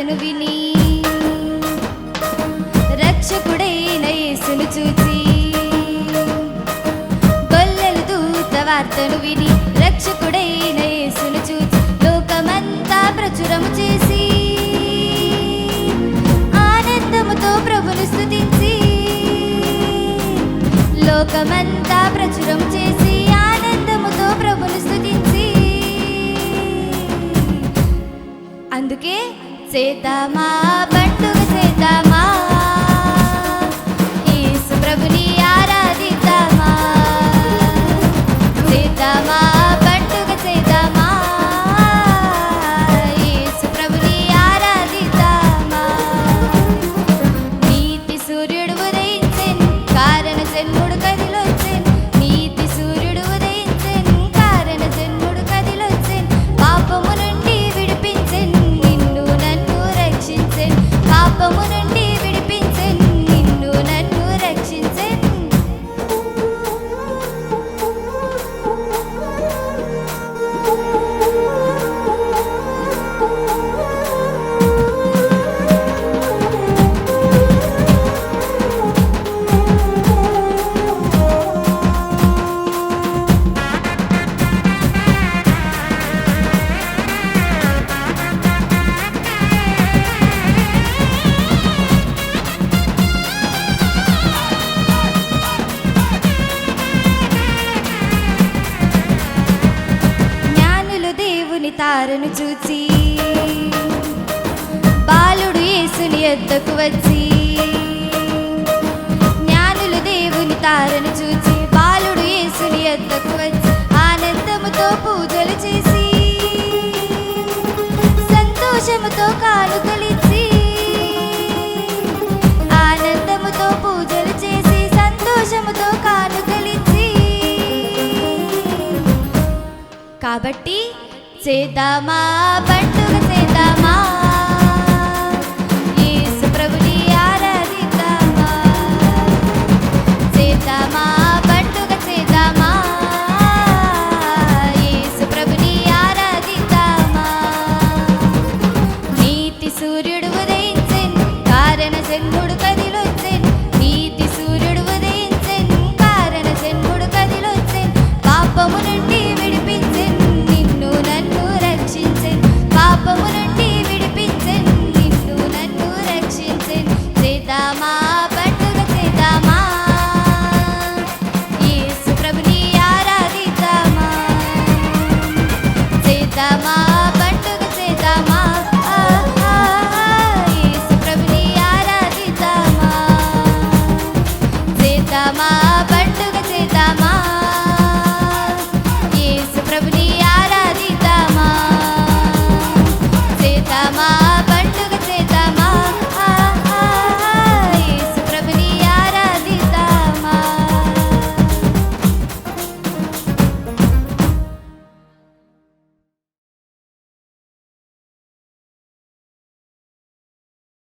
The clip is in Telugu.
వార్తను విని రక్షకుడైన యేసును చూచి గొల్లలు దూత వార్తను విని రక్షకుడైన యేసును చూచి లోకమంతా ప్రచురము చేసి ఆనందముతో ప్రభుని స్తుతించి లోకమంతా ప్రచురము చేసి ఆనందముతో ప్రభుని స్తుతించి అందుకే చేద్దామా పండుగ చేద్దామా యేసు ప్రభుని ఆరాధిద్దామా చేద్దామా పండుగ చేద్దామా యేసు ప్రభుని ఆరాధిద్దామా నీతి సూర్యుడు ఉదయించెను కారణ జన్ముడు కదిలొచ్చెను నీతి సూర్యుడు ఉదయించెను కారణ జన్ముడు కదిలొచ్చెను పాపము నుండి విడిపించెను నిన్ను నన్ను రక్షించెను పాపము నుండి విడిపించెను నిన్ను నన్ను రక్షించెను జ్ఞానులు దేవుని తారను చూచి బాలుడు యేసుని యొద్దకు వచ్చి జ్ఞానులు దేవుని తారను చూచి బాలుడు యేసుని యొద్దకు వచ్చి ఆనందముతో పూజలు చేసి సంతోషముతో కానుకలిచ్చి ఆనందముతో పూజలు చేసి సంతోషముతో కానుకలిచ్చి కాబట్టి చేద్దామా పండుగ